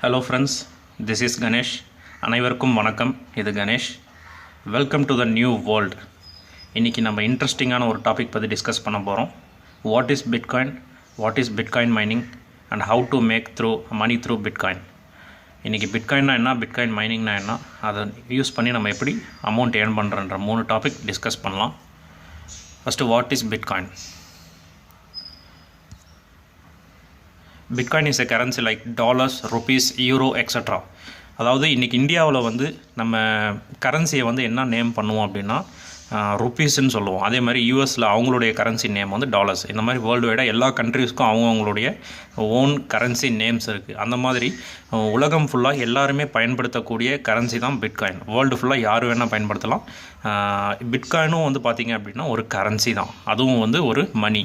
Hello friends, this is Ganesh. அனைவருக்கும் வணக்கம். இது Ganesh. Welcome to the new world. இன்றைக்கி நம்ம இன்ட்ரெஸ்டிங்கான ஒரு டாபிக் பற்றி டிஸ்கஸ் பண்ண போகிறோம். What is Bitcoin, what is Bitcoin mining and how to make money through Bitcoin. இன்றைக்கி பிட்காயின்னா என்ன, பிட்காயின் மைனிங்னா என்ன, அதை யூஸ் பண்ணி நம்ம எப்படி அமௌண்ட் ஏர்ன் பண்ணுறன்ற 3 டாபிக் டிஸ்கஸ் பண்ணலாம். First, what is bitcoin? Bitcoin is a currency like dollars, rupees, euro, etc. அதாவது இன்றைக்கி இந்தியாவில் வந்து நம்ம கரன்சியை வந்து என்ன நேம் பண்ணுவோம் அப்படின்னா ருப்பீஸ்ன்னு சொல்லுவோம். அதே மாதிரி யூஎஸில் அவங்களுடைய கரன்சி நேம் வந்து டாலர்ஸ். இந்த மாதிரி வேர்ல்டு வைடாக எல்லா கண்ட்ரீஸ்க்கும் அவங்களுடைய ஓன் கரன்சி நேம்ஸ் இருக்குது. அந்த மாதிரி உலகம் ஃபுல்லாக எல்லாருமே பயன்படுத்தக்கூடிய கரன்சி தான் பிட்காயின். வேர்ல்டு ஃபுல்லாக யார் வேணால் பயன்படுத்தலாம். பிட்காயினும் வந்து பார்த்திங்க அப்படின்னா ஒரு கரன்சி தான், அதுவும் வந்து ஒரு மணி.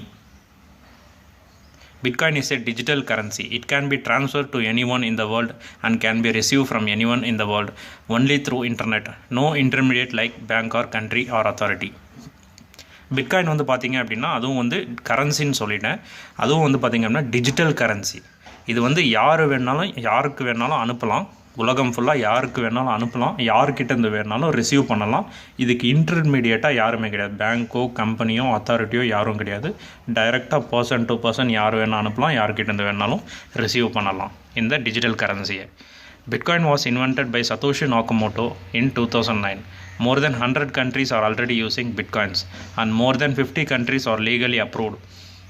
Bitcoin is a digital currency. It can be transferred to anyone in the world and can be received from anyone in the world only through internet. No intermediate like bank or country or authority. Bitcoin வந்து பார்த்திங்க அப்படின்னா அதுவும் வந்து கரன்சின்னு சொல்லிட்டேன். அதுவும் வந்து பார்த்திங்க அப்படின்னா டிஜிட்டல் கரன்சி. இது வந்து யாருக்கு வேணாலும் அனுப்பலாம். உலகம் ஃபுல்லாக யாருக்கு வேணாலும் அனுப்பலாம், யார்கிட்டேருந்து வேணாலும் ரிசீவ் பண்ணலாம். இதுக்கு இன்டர்மீடியேட்டாக யாருமே கிடையாது. பேங்க்கோ கம்பெனியோ அத்தாரிட்டியோ யாரும் கிடையாது. டைரெக்டாக பர்சன் டு பர்சன் யார் வேணால் அனுப்பலாம், யார்கிட்டேருந்து வேணாலும் ரிசீவ் பண்ணலாம் இந்த digital கரன்சியை. Bitcoin was invented by Satoshi Nakamoto in 2009. More than 100 countries are already using Bitcoins and more than 50 countries are legally approved.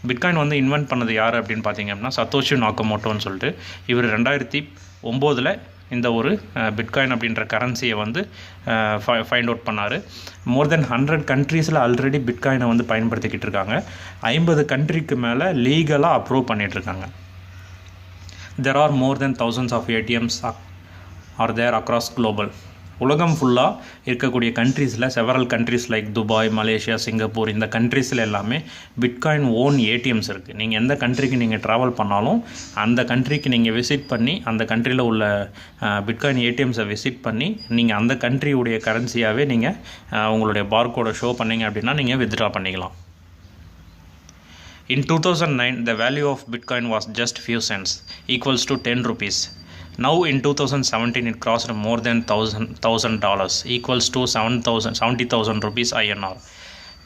Bitcoin வந்து இன்வென்ட் பண்ணது யார் அப்படின்னு பார்த்தீங்க அப்படின்னா சத்தோஷி நாக்கமோட்டோன்னு சொல்லிட்டு இவர் 2009 இந்த ஒரு பிட்காயின் அப்படின்ற கரன்சியை வந்து ஃபைண்ட் அவுட் பண்ணார். மோர் தென் 100 கண்ட்ரீஸில் ஆல்ரெடி பிட்காயினை வந்து பயன்படுத்திக்கிட்டு இருக்காங்க. 50 கண்ட்ரிக்கு மேலே லீகலாக அப்ரூவ் பண்ணிகிட்ருக்காங்க. There are more than thousands of ATMs are there across global. உலகம் ஃபுல்லாக இருக்கக்கூடிய கண்ட்ரீஸில் several countries like Dubai, Malaysia, Singapore, இந்த கண்ட்ரீஸில் எல்லாமே பிட்காயின் ஓன் ஏடிஎம்ஸ் இருக்குது. நீங்கள் எந்த கண்ட்ரிக்கு நீங்கள் ட்ராவல் பண்ணாலும் அந்த கண்ட்ரிக்கு நீங்கள் விசிட் பண்ணி அந்த கண்ட்ரியில் உள்ள பிட்காயின் ஏடிஎம்ஸை விசிட் பண்ணி நீங்கள் அந்த கண்ட்ரியுடைய கரன்சியாகவே நீங்கள் உங்களுடைய பார்கோடை ஷோ பண்ணிங்க அப்படின்னா நீங்கள் வித்ட்ரா பண்ணிக்கலாம். In 2009, the value of Bitcoin was just few cents, equals to 10 rupees. Now in 2017, it crossed more than $1,000, equals to 70,000 rupees INR.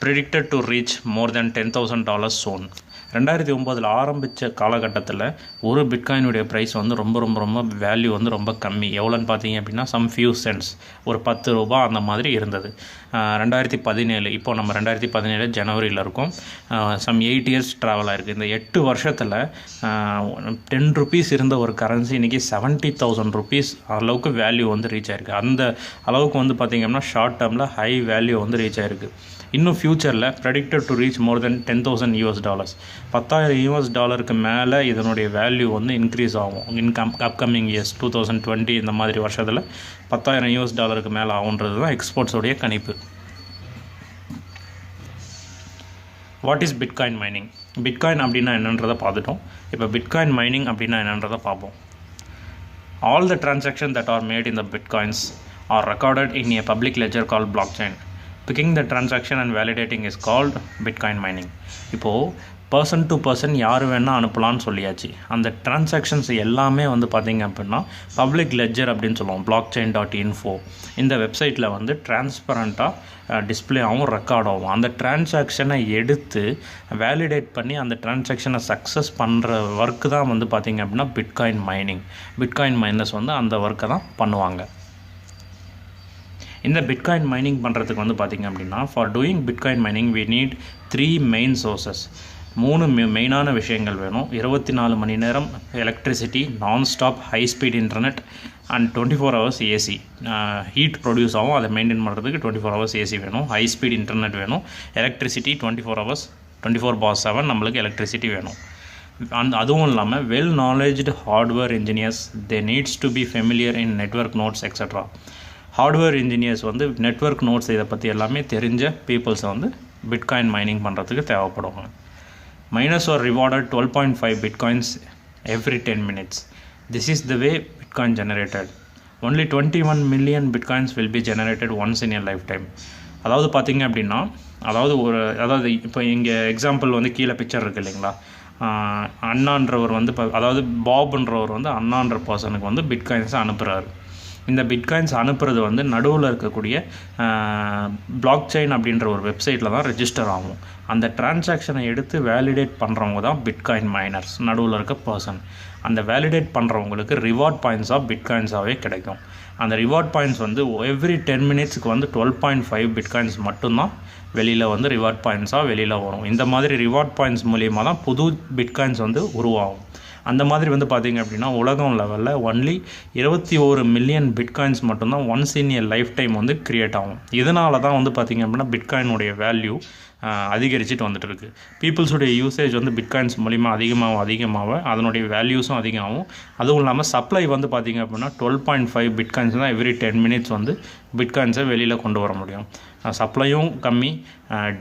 Predicted to reach more than $10,000 soon. 2009 ஆரம்பித்த காலகட்டத்தில் ஒரு பிட்காயினுடைய ப்ரைஸ் வந்து ரொம்ப value வந்து ரொம்ப கம்மி. எவ்வளோன்னு பார்த்தீங்க அப்படின்னா சம் ஃபியூ சென்ட்ஸ், ஒரு 10 ரூபா அந்த மாதிரி இருந்தது. 2017, இப்போ நம்ம 2017 ஜனவரியில் இருக்கோம். சம் 8 இயர்ஸ் ட்ராவல் ஆகிருக்கு. இந்த 8 வருஷத்தில் 10 ருபீஸ் இருந்த ஒரு கரன்சி இன்றைக்கி 70,000 ருபீஸ் அளவுக்கு வேல்யூ வந்து ரீச் ஆகிருக்கு. அந்த அளவுக்கு வந்து பார்த்திங்க அப்படின்னா ஷார்ட் டேர்மில் ஹை வேல்யூ வந்து ரீச் ஆகிருக்கு. இன்னும் ஃப்யூச்சரில் ப்ரெடிக்டட் டு ரீச் மோர் தென் $10,000. $10,000 மேலே இதனுடைய வேல்யூ வந்து இன்க்ரீஸ் ஆகும். அப்கமிங் இயர்ஸ் 2020 இந்த மாதிரி வருஷத்தில் $10,000 மேலே ஆகுன்றது தான் எக்ஸ்போர்ட்ஸோடைய கணிப்பு. What is Bitcoin mining? Bitcoin அப்படின்னா என்னன்றதை பார்த்துட்டோம். இப்போ பிட்காயின் மைனிங் அப்படின்னா என்னன்றதை பார்ப்போம். All the transaction that R made in the bitcoins R recorded in A public ledger call blockchain. Picking the transaction and validating is called Bitcoin mining. இப்போது person to person யார் வேணால் அனுப்பலான்னு சொல்லியாச்சு. அந்த transactions எல்லாமே வந்து பார்த்திங்க அப்படின்னா பப்ளிக் லெஜர் அப்படின்னு சொல்லுவோம், blockchain.info. இந்த வெப்சைட்டில் வந்து டிரான்ஸ்பரண்ட்டாக டிஸ்பிளே ஆகும், ரெக்கார்ட் ஆகும். அந்த டிரான்சாக்ஷனை எடுத்து வேலிடேட் பண்ணி அந்த டிரான்சாக்ஷனை சக்ஸஸ் பண்ணுற ஒர்க்கு தான் வந்து பார்த்திங்க அப்படின்னா பிட்காயின் மைனிங். பிட்காயின் மைனர்ஸ் வந்து அந்த ஒர்க்கை தான் பண்ணுவாங்க. இந்த பிட்காயின் மைனிங் பண்ணுறதுக்கு வந்து பார்த்திங்க அப்படின்னா for doing Bitcoin mining we need 3 main sources. 3 மெயினான விஷயங்கள் வேணும். 24 மணி நேரம் electricity, non stop high speed internet and 24 hours AC. Heat produce ஆகும், அதை மெயின்டைன் பண்ணுறதுக்கு 24 ஹவர்ஸ் ஏசி வேணும், ஹை ஸ்பீட் இன்டர்நெட் வேணும், எலக்ட்ரிசிட்டி 24 ஹவர்ஸ் 24/7 நம்மளுக்கு எலக்ட்ரிசிட்டி வேணும். அதுவும் இல்லாமல் well knowledged hardware engineers, they needs to be familiar in network nodes extra. Hardware engineers வந்து நெட்வொர்க் நோட்ஸ் இதை பற்றி எல்லாமே தெரிஞ்ச பீப்புள்ஸை வந்து பிட்காயின் மைனிங் பண்ணுறதுக்கு தேவைப்படுவாங்க. Miners are rewarded 12.5 bitcoins every 10 minutes. This is the way bitcoin generated. Only 21 million bitcoins will be generated once in a lifetime. அதாவது பார்த்திங்க அப்படின்னா அதாவது இப்போ இங்கே எக்ஸாம்பிள் வந்து கீழே பிக்சர் இருக்குது இல்லைங்களா, அண்ணான்றவர் வந்து அதாவது பாப்ன்றவர் வந்து அண்ணான்ற பர்சனுக்கு வந்து பிட்காயின்ஸை அனுப்புகிறாரு. இந்த பிட்காயின்ஸ் அனுப்புறது வந்து நடுவில் இருக்கக்கூடிய பிளாக் செயின் அப்படின்ற ஒரு வெப்சைட்டில் தான் ரெஜிஸ்டர் ஆகும். அந்த டிரான்சாக்ஷனை எடுத்து வேலிடேட் பண்ணுறவங்க தான் பிட்காயின் மைனர்ஸ், நடுவில் இருக்க பர்சன். அந்த வேலிடேட் பண்ணுறவங்களுக்கு ரிவார்ட் பாயிண்ட்ஸ் ஆஃப் பிட்காயின்ஸாகவே கிடைக்கும். அந்த ரிவார்ட் பாயிண்ட்ஸ் வந்து எவ்ரி 10 மினிட்ஸுக்கு வந்து 12.5 பிட்காயின்ஸ் மட்டும்தான் வெளியில் வந்து ரிவார்ட் பாயிண்ட்ஸாக வெளியில் வரும். இந்த மாதிரி ரிவார்ட் பாயிண்ட்ஸ் மூலிமா தான் புது பிட்காயின்ஸ் வந்து உருவாகும். அந்த மாதிரி வந்து பார்த்திங்க அப்படின்னா உலகம் லெவலில் ஒன்லி 21 மில்லியன் பிட்காயின்ஸ் மட்டும்தான் once in a life time வந்து க்ரியேட் ஆகும். இதனால தான் வந்து பார்த்திங்க அப்படின்னா பிட்காயினுடைய வேல்யூ அதிகரிச்சுட்டு வந்துட்டு இருக்குது. பீப்புள்ஸுடைய யூசேஜ் வந்து பிட்காயின்ஸ் மூலிமா அதிகமாக அதனுடைய வேல்யூஸும் அதிகமாகும். அதுவும் இல்லாமல் சப்ளை வந்து பார்த்திங்க அப்படின்னா 12.5 பிட்காயின்ஸ் தான் எவ்ரி 10 மினிட்ஸ் வந்து பிட்காயின்ஸை வெளியில் கொண்டு வர முடியும். சப்ளையும் கம்மி,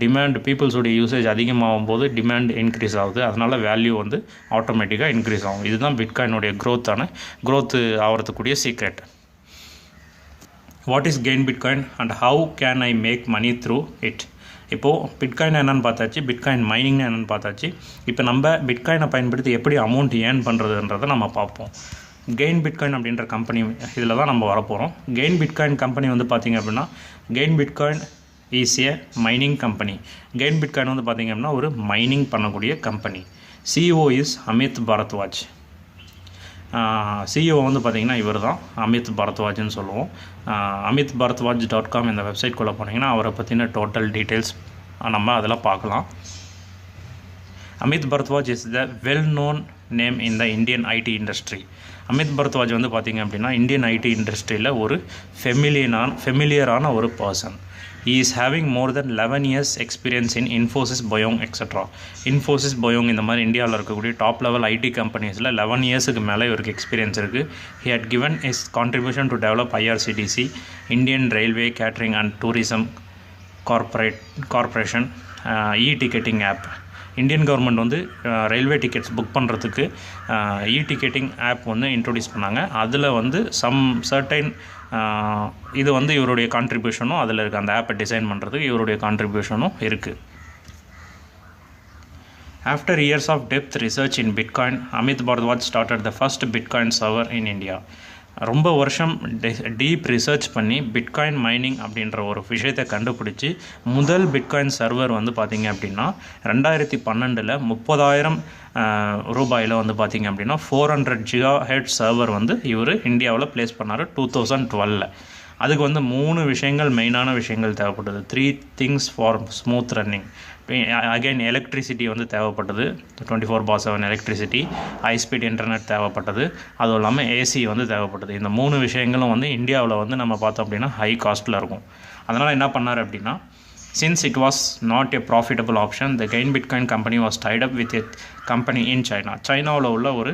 டிமாண்ட் பீப்புள்ஸுடைய யூசேஜ் அதிகமாகும் போது டிமாண்ட் இன்க்ரீஸ் ஆகுது. அதனால் வேல்யூ வந்து ஆட்டோமேட்டிக்காக இன்க்ரீஸ் ஆகும். இதுதான் பிட்காயினுடைய க்ரோத் ஆகிறதுக்கூடிய secret. What is gain bitcoin and how can I make money through it? இப்போது பிட்காயின் என்னென்னு பார்த்தாச்சு, பிட்காயின் மைனிங்னு என்னென்னு பார்த்தாச்சு. இப்போ நம்ம பிட்காயினை பயன்படுத்தி எப்படி அமௌண்ட் ஏர்ன் பண்ணுறதுன்றதை நம்ம பார்ப்போம். கெயின் பிட்காயின் அப்படின்ற கம்பெனி இதில் தான் நம்ம வரப்போகிறோம். கெயின் பிட்காயின் கம்பெனி வந்து பார்த்திங்க அப்படின்னா gain bitcoin is a mining company. Gain bitcoin வந்து பார்த்திங்க அப்படின்னா ஒரு மைனிங் பண்ணக்கூடிய company. CEO is Amit Bharadwaj. CEO வந்து பார்த்திங்கன்னா இவர் தான் அமித் பரத்வாஜ்னு சொல்லுவோம். amitbharatwaj.com இந்த வெப்சைட்குள்ளே போனீங்கன்னா அவரை பற்றின டோட்டல் டீட்டெயில்ஸ் நம்ம அதில் பார்க்கலாம். Amit Bharadwaj is the well known name in the Indian IT industry. Amit Bharadwaj வந்து பார்த்திங்க அப்படின்னா இந்தியன் ஐடி இண்டஸ்ட்ரியில் ஒரு ஃபெமிலியரான ஒரு person. He is having more than 11 years experience in Infosys, Boeing, etc. Infosys, Boeing இந்த மாதிரி இந்தியாவில் இருக்கக்கூடிய டாப் லெவல் ஐடி கம்பெனிஸில் 11 இயர்ஸுக்கு மேலே இவருக்கு எக்ஸ்பீரியன்ஸ் இருக்குது. He had given his contribution to develop IRCTC, Indian Railway Catering and Tourism Corporation, e-ticketing app. Indian government வந்து railway tickets book பண்ணுறதுக்கு இ-டிக்கெட்டிங் ஆப் வந்து இன்ட்ரொடியூஸ் பண்ணாங்க. அதில் வந்து சர்டைன் இது வந்து இவருடைய கான்ட்ரிபியூஷனும் அதில் இருக்குது. அந்த ஆப்பை டிசைன் பண்ணுறதுக்கு இவருடைய கான்ட்ரிபியூஷனும் இருக்குது. After years of depth research in Bitcoin, Amit Bhardwaj started the first Bitcoin server in India. ரொம்ப வருஷம் டீப் ரிசர்ச் பண்ணி பிட்காயின் மைனிங் அப்படின்ற ஒரு விஷயத்தை கண்டுபிடிச்சி முதல் பிட்காயின் சர்வர் வந்து பார்த்திங்க அப்படின்னா 2012 30,000 ரூபாயில் வந்து பார்த்திங்க அப்படின்னா 400 GHz சர்வர் வந்து இவர் இந்தியாவில் ப்ளேஸ் பண்ணார் 2012. அதுக்கு வந்து 3 விஷயங்கள் மெயினான விஷயங்கள் தேவைப்பட்டது. 3 things for smooth running. Again electricity வந்து தேவைப்பட்டது, 24/7 எலக்ட்ரிசிட்டி, ஹை ஸ்பீட் இன்டர்நெட் தேவைப்பட்டது, அதுவும் இல்லாமல் ஏசி வந்து தேவைப்பட்டது. இந்த 3 விஷயங்களும் வந்து இந்தியாவில் வந்து நம்ம பார்த்தோம் அப்படின்னா ஹை காஸ்ட்டில் இருக்கும். அதனால் என்ன பண்ணார் அப்படின்னா, since it was not a profitable option, the Gain Bitcoin company was tied up with a company in China. சைனாவில் உள்ள ஒரு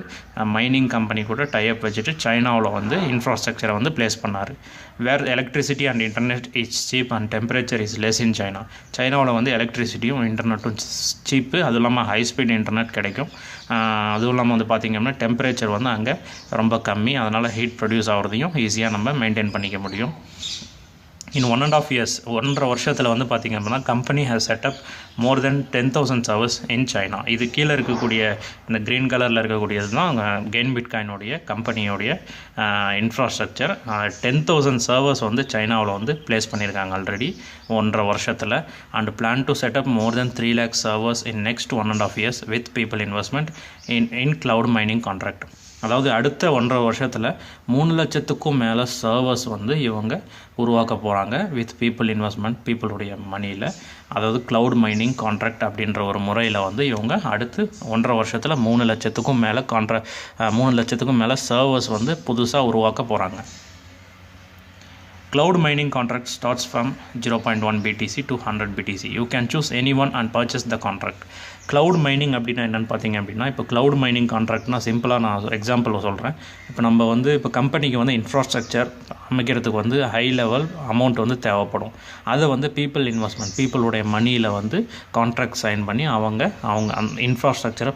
மைனிங் கம்பெனி கூட டைப் வச்சுட்டு சைனாவில் வந்து இன்ஃப்ராஸ்ட்ரக்சரை வந்து பிளேஸ் பண்ணார். Where electricity and internet is cheap and temperature is less in China. சைனாவில் வந்து எலக்ட்ரிசிட்டியும் இன்டர்நெட்டும் சீப்பு, அதுவும் இல்லாமல் ஹை ஸ்பீட் இன்டர்நெட் கிடைக்கும். அதுவும் இல்லாமல் வந்து பார்த்திங்கன்னா டெம்பரேச்சர் வந்து அங்கே ரொம்ப கம்மி, அதனால் ஹீட் ப்ரொடியூஸ் ஆகிறதையும் ஈஸியாக நம்ம மெயின்டைன் பண்ணிக்க முடியும். In 1.5 years, 1.5 வருஷத்தில் வந்து பார்த்திங்க அப்படின்னா company has setup more then 10,000 servers in China. இது கீழே இருக்கக்கூடிய இந்த க்ரீன் கலரில் இருக்கக்கூடியது தான் கெயின் பிட்காயினுடைய கம்பெனியோடைய இன்ஃப்ராஸ்ட்ரக்சர். 10,000 சர்வர்ஸ் வந்து சைனாவில் வந்து ப்ளேஸ் பண்ணியிருக்காங்க ஆல்ரெடி 1.5 வருஷத்தில். And plan to setup more then 3 lakh servers in next 1.5 years with people investment in cloud mining contract. அதாவது அடுத்த 1.5 வருஷத்தில் 3 லட்சத்துக்கும் மேலே சர்வர்ஸ் வந்து இவங்க உருவாக்க போகிறாங்க வித் பீப்புள் இன்வெஸ்ட்மெண்ட், பீப்புளுடைய மணியில். அதாவது க்ளவுட் மைனிங் கான்ட்ராக்ட் அப்படின்ற ஒரு முறையில் வந்து இவங்க அடுத்து 1.5 வருஷத்தில் 3 லட்சத்துக்கும் மேலே சர்வர்ஸ் வந்து புதுசாக உருவாக்க போகிறாங்க. Cloud mining contract starts from 0.1 BTC to 100 BTC. You can choose anyone and purchase the contract. Cloud mining அப்படின்னா என்னென்னு பார்த்தீங்க அப்படின்னா, இப்போ க்ளவுட் மைனிங் கான்ட்ராக்ட்னா சிம்பிளாக நான் எக்ஸாம்பிள் சொல்கிறேன். இப்போ நம்ம வந்து இப்போ கம்பெனிக்கு வந்து இன்ஃப்ராஸ்ட்ரக்சர் அமைக்கிறதுக்கு வந்து ஹை லெவல் அமௌண்ட் வந்து தேவைப்படும். அதை வந்து பீப்புளுடைய மணியில் வந்து கான்ட்ராக்ட் சைன் பண்ணி அவங்க அந்த இன்ஃப்ராஸ்ட்ரக்சரை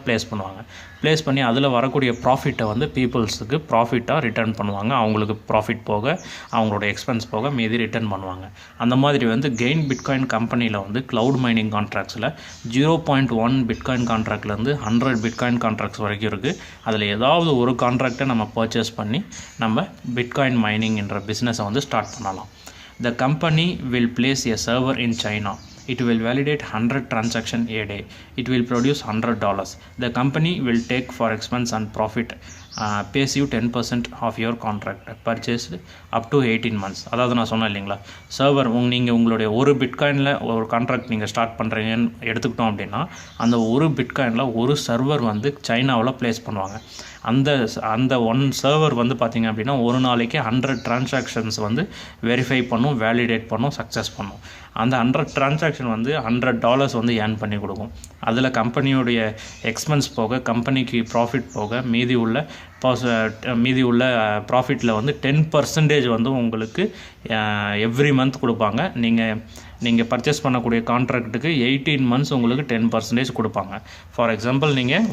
ப்ளேஸ் பண்ணி அதில் வரக்கூடிய ப்ராஃபிட்டை வந்து பீப்புள்ஸுக்கு ப்ராஃபிட்டாக ரிட்டர்ன் பண்ணுவாங்க. அவங்களுக்கு ப்ராஃபிட் போக அவங்களோட எக்ஸ்பென்ஸ் போக மீதி ரிட்டர்ன் பண்ணுவாங்க. அந்த மாதிரி வந்து கெயின் பிட்காயின் கம்பெனியில் வந்து க்ளவுட் மைனிங் கான்ட்ராக்ட்ஸில் 0.1 1 பிட்காயின் கான்ட்ராக்ட்லேருந்து 100 பிட்காயின் கான்ட்ராக்ட்ஸ் வரைக்கும் இருக்குது. அதில் ஏதாவது ஒரு கான்ட்ராக்டை நம்ம பர்ச்சேஸ் பண்ணி நம்ம பிட்காயின் மைனிங் என்ற பிஸ்னஸை வந்து ஸ்டார்ட் பண்ணலாம். The company will place a server in China. It will validate 100 transactions a day. It will produce $100. The company will take for expense and profit, pays you 10% of your contract purchased up to 18 months. அதாவது நான் சொன்னேன் இல்லைங்களா, server நீங்கள் உங்களுடைய ஒரு பிட்காயினில் ஒரு contract நீங்கள் start பண்ணுறீங்கன்னு எடுத்துக்கிட்டோம் அப்படின்னா, அந்த ஒரு பிட்காயினில் ஒரு சர்வர் வந்து சைனாவில் ப்ளேஸ் பண்ணுவாங்க. அந்த ஒன் சர்வர் வந்து பார்த்திங்க அப்படின்னா ஒரு நாளைக்கு 100 டிரான்சாக்ஷன்ஸ் வந்து வெரிஃபை பண்ணும், வேலிடேட் பண்ணும், சக்ஸஸ் பண்ணும். அந்த 100 டிரான்சாக்ஷன் வந்து $100 வந்து ஏர்ன் பண்ணி கொடுக்கும். அதில் கம்பெனியுடைய எக்ஸ்பென்ஸ் போக, கம்பெனிக்கு ப்ராஃபிட் போக, மீதி உள்ள ப்ராஃபிட்டில் வந்து 10% வந்து உங்களுக்கு எவ்ரி மந்த் கொடுப்பாங்க. நீங்கள் பர்ச்சேஸ் பண்ணக்கூடிய கான்ட்ராக்ட்டுக்கு 18 months உங்களுக்கு 10% கொடுப்பாங்க. ஃபார் எக்ஸாம்பிள் நீங்கள்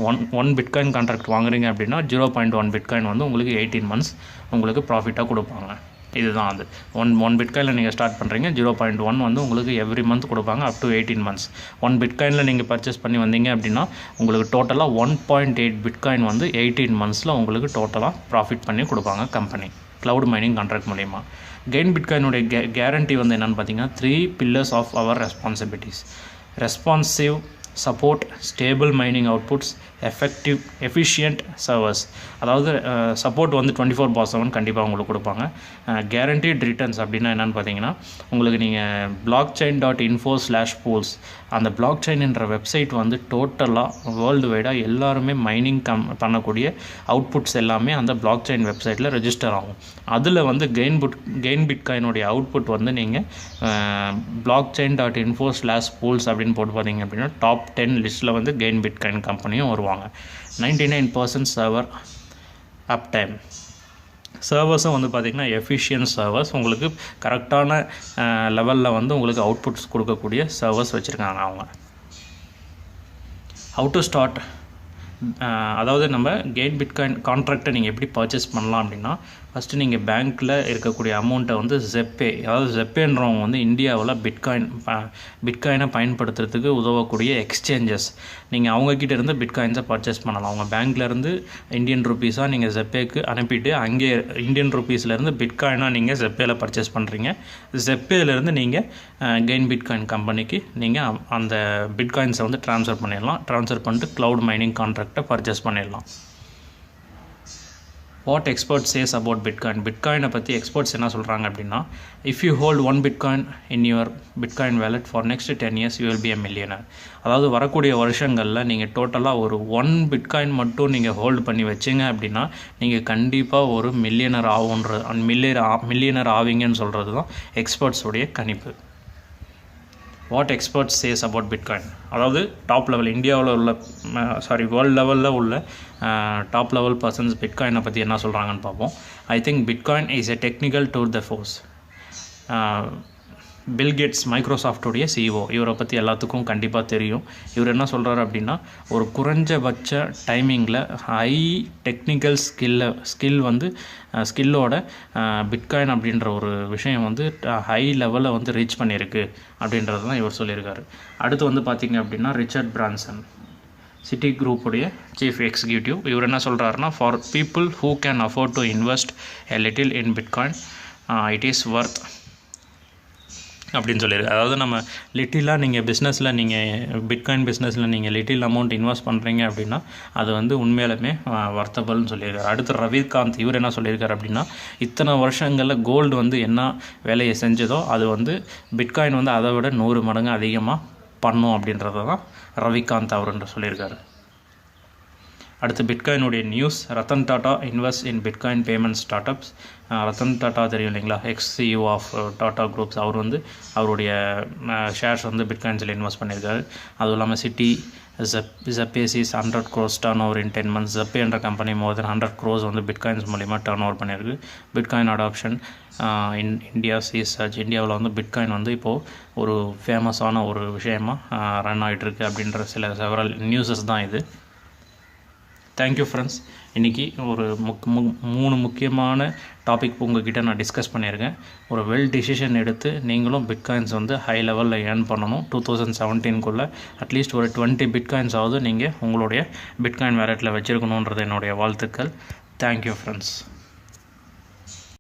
ஒன் பிட்காயின் கான்ட்ராக்ட் வாங்குறீங்க அப்படின்னா 0.1 பிட்காயின் வந்து உங்களுக்கு 18 months உங்களுக்கு ப்ராஃபிட்டாக கொடுப்பாங்க. இதுதான் அது. ஒன் பிட்காயினில் நீங்கள் ஸ்டார்ட் பண்ணுறீங்க, 0.1 வந்து உங்களுக்கு எவ்ரி மந்த் கொடுப்பாங்க அப் டு 18 months. 1 பிட்காயினில் நீங்கள் பர்ச்சேஸ் பண்ணி வந்தீங்க அப்படின்னா உங்களுக்கு டோட்டலாக 1.8 பிட்காயின் வந்து 18 monthஸில் உங்களுக்கு டோட்டலாக ப்ராஃபிட் பண்ணி கொடுப்பாங்க கம்பெனி க்ளவுட் மைனிங் கான்ட்ராக்ட் மூலிமா. கெயின் பிட்காயினுடைய கேரண்டி வந்து என்னென்னு பார்த்தீங்கன்னா 3 pillars of our responsibilities: responsive support, stable mining outputs, efficient servers. அதாவது சப்போர்ட் வந்து 24/7 கண்டிப்பாக உங்களுக்கு கொடுப்பாங்க. கேரண்டீட் ரிட்டர்ன்ஸ் அப்படின்னா என்னென்னு பார்த்தீங்கன்னா, உங்களுக்கு நீங்கள் blockchain.info/pools அந்த blockchain-ன்ற வெப்சைட் வந்து டோட்டலாக வேர்ல்டு வைடாக எல்லாருமே மைனிங் பண்ணக்கூடிய அவுட்புட்ஸ் எல்லாமே அந்த blockchain வெப்சைட்டில் ரெஜிஸ்டர் ஆகும். அதில் வந்து கெயின் பிட்காயினுடைய அவுட்புட் வந்து நீங்கள் blockchain.info/pools அப்படின்னு போட்டு பார்த்தீங்க அப்படின்னா டாப் 10 லிஸ்ட்டில் வந்து கெயின் பிட்காயின் கம்பெனியும் வருவாங்க. 99% சர்வர் அப் டைம். சர்வர்ஸும் வந்து பார்த்திங்கன்னா எஃபிஷியன்ட் சர்வர்ஸ், உங்களுக்கு கரெக்டான லெவலில் வந்து உங்களுக்கு அவுட்புட்ஸ் கொடுக்கக்கூடிய சர்வர்ஸ் வச்சுருக்காங்க அவங்க. ஹவு டு ஸ்டார்ட், அதாவது நம்ம கெயின் பிட்காயின் கான்ட்ராக்டை நீங்கள் எப்படி பர்ச்சேஸ் பண்ணலாம் அப்படின்னா, ஃபஸ்ட்டு நீங்கள் பேங்க்கில் இருக்கக்கூடிய அமௌண்ட்டை வந்து ஜெப்பே, அதாவது ஜெப்பேன்றவங்க வந்து இந்தியாவில் பிட்காயினை பயன்படுத்துறதுக்கு உதவக்கூடிய எக்ஸ்சேஞ்சஸ், நீங்கள் அவங்கக்கிட்ட இருந்து பிட்காயின்ஸை பர்ச்சேஸ் பண்ணலாம். அவங்க பேங்க்லேருந்து இந்தியன் ருப்பீஸாக நீங்கள் ஜெப்பேக்கு அனுப்பிட்டு அங்கே இந்தியன் ருப்பீஸ்லேருந்து பிட்காயினாக நீங்கள் ஜெப்பேயில் பர்ச்சேஸ் பண்ணுறீங்க. ஜெப்பேலேருந்து நீங்கள் கெயின் பிட்காயின் கம்பெனிக்கு நீங்கள் அந்த பிட்காயின்ஸை வந்து ட்ரான்ஸ்ஃபர் பண்ணிட்டு க்ளவுட் மைனிங் கான்ட்ராக்டை பர்ச்சேஸ் பண்ணிடலாம். What experts says about bitcoin. பிட்காயினை பற்றி எக்ஸ்பர்ட்ஸ் என்ன சொல்கிறாங்க அப்படின்னா, if you hold 1 bitcoin in your bitcoin wallet for next 10 years you will be a millionaire. அதாவது வரக்கூடிய வருஷங்களில் நீங்கள் டோட்டலாக ஒரு 1 பிட்காயின் மட்டும் நீங்கள் ஹோல்டு பண்ணி வச்சிங்க அப்படின்னா நீங்கள் கண்டிப்பாக ஒரு மில்லியனர் ஆவீங்கன்னு சொல்கிறது தான் எக்ஸ்பர்ட்ஸுடைய கணிப்பு. What experts says about bitcoin, அதாவது டாப் லெவல் இந்தியாவில் உள்ள வேர்ல்டு லெவலில் உள்ள டாப் லெவல் பர்சன்ஸ் பிட்காயினை பற்றி என்ன சொல்கிறாங்கன்னு பார்ப்போம். I think bitcoin is a technical tour de force. Bill Gates, மைக்ரோசாஃப்டோடைய CEO, இவரை பற்றி எல்லாத்துக்கும் கண்டிப்பாக தெரியும். இவர் என்ன சொல்கிறாரு அப்படின்னா, ஒரு குறைஞ்சபட்ச டைமிங்கில் ஹை டெக்னிக்கல் ஸ்கில்லோட பிட்காயின் அப்படின்ற ஒரு விஷயம் வந்து ஹை லெவலில் வந்து ரீச் பண்ணியிருக்கு அப்படின்றது தான் இவர் சொல்லியிருக்காரு. அடுத்து வந்து பார்த்திங்க அப்படின்னா ரிச்சர்ட் பிரான்சன், சிட்டி குரூப்புடைய சீஃப் எக்ஸிக்யூட்டிவ். இவர் என்ன சொல்கிறாருன்னா, for people who can afford to invest a little in bitcoin it is worth அப்படின்னு சொல்லியிருக்கு. அதாவது நம்ம லிட்டிலாக நீங்கள் பிட்காயின் பிஸ்னஸில் நீங்கள் லிட்டில் அமௌண்ட் இன்வெஸ்ட் பண்ணுறீங்க அப்படின்னா அது வந்து உண்மையிலுமே வர்த்தபிள்னு சொல்லியிருக்காரு. அடுத்து ரவிகாந்த், இவர் என்ன சொல்லியிருக்காரு அப்படின்னா, இத்தனை வருஷங்களில் கோல்டு வந்து என்ன வேலையை செஞ்சதோ அது வந்து பிட்காயின் வந்து அதை விட 100 மடங்கு அதிகமாக பண்ணும் அப்படின்றத தான் ரவிகாந்த் அவருன்ற சொல்லியிருக்காரு. அடுத்து பிட்காயினுடைய news. Ratan Tata invest in bitcoin payment start ups. Ratan Tata தெரியும் இல்லைங்களா, ex-CEO ஆஃப் டாட்டா குரூப்ஸ். அவர் வந்து அவருடைய ஷேர்ஸ் வந்து பிட்காயின்ஸில் இன்வெஸ்ட் பண்ணியிருக்காரு. அதுவும் இல்லாமல் city Zappay is 100 crores turnover in 10 months. Zappay என்ற கம்பெனி more than 100 crores வந்து பிட்காயின்ஸ் மூலிமா டர்ன் ஓவர் பண்ணியிருக்கு. Bitcoin adoption in India sees surge. இந்தியாவில் வந்து பிட்காயின் வந்து இப்போது ஒரு ஃபேமஸான ஒரு விஷயமாக ரன் ஆகிட்டுருக்கு அப்படின்ற செவரல் நியூஸஸ் தான் இது. Thank you friends. இன்றைக்கி ஒரு மூணு முக்கியமான டாபிக் உங்கள்கிட்ட நான் டிஸ்கஸ் பண்ணியிருக்கேன். ஒரு வெல் டிசிஷன் எடுத்து நீங்களும் பிட்காயின்ஸ் வந்து ஹை லெவலில் ஏர்ன் பண்ணணும். 2017 அட்லீஸ்ட் ஒரு 20 பிட்காயின்ஸ் ஆகுது நீங்கள் உங்களுடைய பிட்காயின் வேலெட்டில் வச்சுருக்கணுன்றது என்னுடைய வாழ்த்துக்கள். Thank you friends.